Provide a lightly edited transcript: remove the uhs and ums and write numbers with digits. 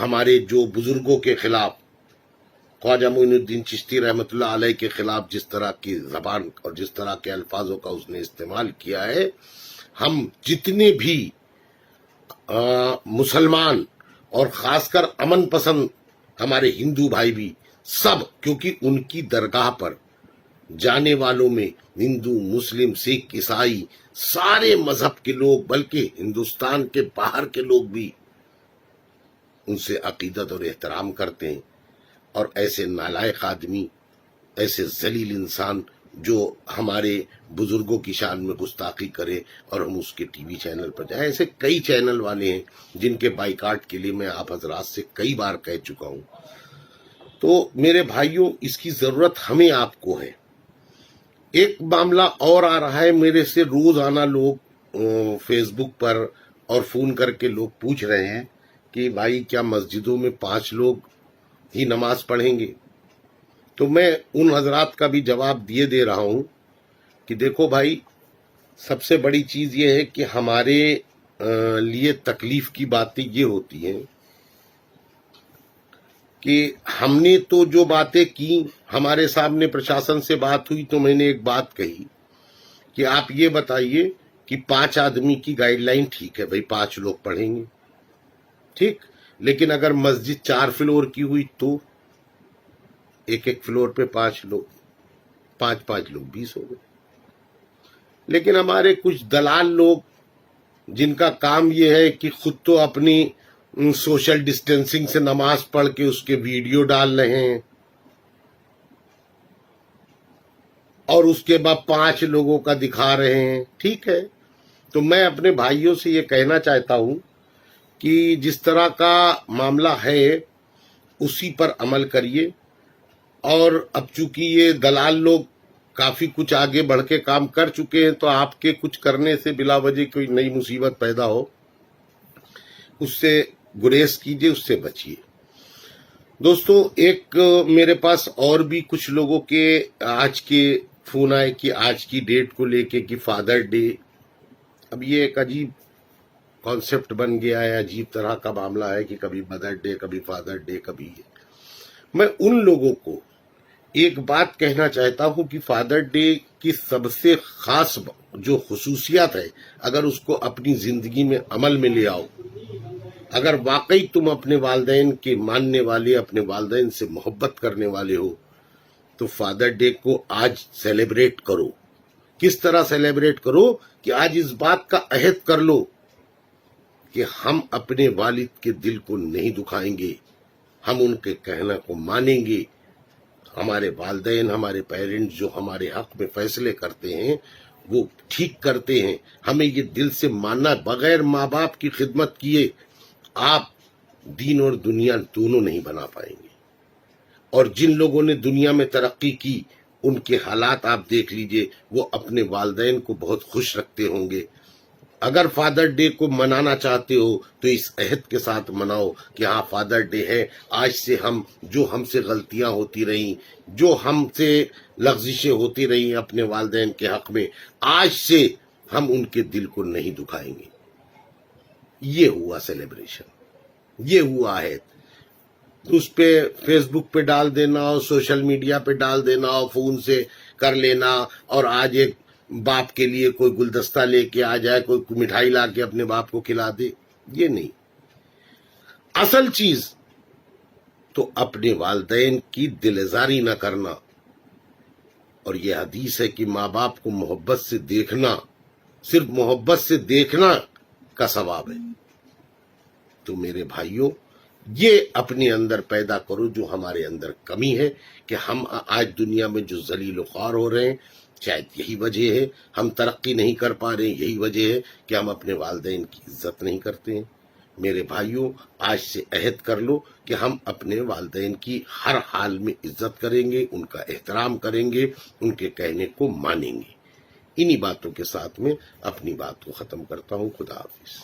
ہمارے جو بزرگوں کے خلاف خواجہ معین الدین چشتی رحمۃ اللہ علیہ کے خلاف جس طرح کی زبان اور جس طرح کے الفاظوں کا اس نے استعمال کیا ہے، ہم جتنے بھی مسلمان اور خاص کر امن پسند ہمارے ہندو بھائی بھی سب، کیونکہ ان کی درگاہ پر جانے والوں میں ہندو، مسلم، سکھ، عیسائی، سارے مذہب کے لوگ، بلکہ ہندوستان کے باہر کے لوگ بھی ان سے عقیدت اور احترام کرتے ہیں. اور ایسے نالائق آدمی، ایسے ذلیل انسان جو ہمارے بزرگوں کی شان میں گستاخی کرے اور ہم اس کے ٹی وی چینل پر جائیں، ایسے کئی چینل والے ہیں جن کے بائیکاٹ کے لیے میں آپ حضرات سے کئی بار کہہ چکا ہوں. تو میرے بھائیوں، اس کی ضرورت ہمیں آپ کو ہے. ایک معاملہ اور آ رہا ہے، میرے سے روزانہ لوگ فیس بک پر اور فون کر کے لوگ پوچھ رہے ہیں کہ بھائی کیا مسجدوں میں 5 لوگ ہی نماز پڑھیں گے؟ تو میں ان حضرات کا بھی جواب دے رہا ہوں کہ دیکھو بھائی، سب سے بڑی چیز یہ ہے کہ ہمارے لیے تکلیف کی باتیں یہ ہوتی ہیں کہ ہم نے تو جو باتیں کی، ہمارے سامنے پرشاسن سے بات ہوئی تو میں نے ایک بات کہی کہ آپ یہ بتائیے کہ 5 آدمی کی گائیڈ لائن ٹھیک ہے بھائی، 5 لوگ پڑھیں گے، ٹھیک، لیکن اگر مسجد 4 فلور کی ہوئی تو ایک فلور پہ 5 لوگ، 5 لوگ 20 ہو گئے. لیکن ہمارے کچھ دلال لوگ جن کا کام یہ ہے کہ خود تو اپنی سوشل ڈسٹینسنگ سے نماز پڑھ کے اس کے ویڈیو ڈال رہے ہیں اور اس کے بعد 5 لوگوں کا دکھا رہے ہیں. ٹھیک ہے، تو میں اپنے بھائیوں سے یہ کہنا چاہتا ہوں کہ جس طرح کا معاملہ ہے اسی پر عمل کریے. اور اب چونکہ یہ دلال لوگ کافی کچھ آگے بڑھ کے کام کر چکے ہیں، تو آپ کے کچھ کرنے سے بلا وجہ کوئی نئی مصیبت پیدا ہو، اس سے گریز کیجیے، اس سے بچیے. دوستو، ایک میرے پاس اور بھی کچھ لوگوں کے آج کے فون آئے کہ آج کی ڈیٹ کو لے کے کہ فادر ڈے. اب یہ ایک عجیب کانسیپٹ بن گیا ہے، عجیب طرح کا معاملہ ہے کہ کبھی مدر ڈے، کبھی فادر ڈے، کبھی یہ. میں ان لوگوں کو ایک بات کہنا چاہتا ہوں کہ فادر ڈے کی سب سے خاص جو خصوصیات ہے، اگر اس کو اپنی زندگی میں عمل میں لے آؤ، اگر واقعی تم اپنے والدین کے ماننے والے، اپنے والدین سے محبت کرنے والے ہو، تو فادر ڈے کو آج سیلیبریٹ کرو. کس طرح سیلیبریٹ کرو کہ آج اس بات کا عہد کر لو کہ ہم اپنے والد کے دل کو نہیں دکھائیں گے، ہم ان کے کہنا کو مانیں گے. ہمارے والدین، ہمارے پیرنٹس جو ہمارے حق میں فیصلے کرتے ہیں وہ ٹھیک کرتے ہیں، ہمیں یہ دل سے ماننا. بغیر ماں باپ کی خدمت کیے آپ دین اور دنیا دونوں نہیں بنا پائیں گے. اور جن لوگوں نے دنیا میں ترقی کی ان کے حالات آپ دیکھ لیجئے، وہ اپنے والدین کو بہت خوش رکھتے ہوں گے. اگر فادر ڈے کو منانا چاہتے ہو تو اس عہد کے ساتھ مناؤ کہ ہاں فادر ڈے ہے، آج سے ہم سے غلطیاں ہوتی رہیں، جو ہم سے لغزشیں ہوتی رہیں اپنے والدین کے حق میں، آج سے ہم ان کے دل کو نہیں دکھائیں گے. یہ ہوا سیلیبریشن، یہ ہوا عہد. اس پہ فیس بک پہ ڈال دینا اور سوشل میڈیا پہ ڈال دینا اور فون سے کر لینا، اور آج ایک باپ کے لیے کوئی گلدستہ لے کے آ جائے، کوئی مٹھائی لا کے اپنے باپ کو کھلا دے، یہ نہیں. اصل چیز تو اپنے والدین کی دلزاری نہ کرنا. اور یہ حدیث ہے کہ ماں باپ کو محبت سے دیکھنا، صرف محبت سے دیکھنا کا ثواب ہے. تو میرے بھائیوں، یہ اپنے اندر پیدا کرو جو ہمارے اندر کمی ہے، کہ ہم آج دنیا میں جو ذلیل و خوار ہو رہے ہیں، شاید یہی وجہ ہے. ہم ترقی نہیں کر پا رہے ہیں، یہی وجہ ہے کہ ہم اپنے والدین کی عزت نہیں کرتے ہیں. میرے بھائیوں، آج سے عہد کر لو کہ ہم اپنے والدین کی ہر حال میں عزت کریں گے، ان کا احترام کریں گے، ان کے کہنے کو مانیں گے. انہی باتوں کے ساتھ میں اپنی بات کو ختم کرتا ہوں. خدا حافظ.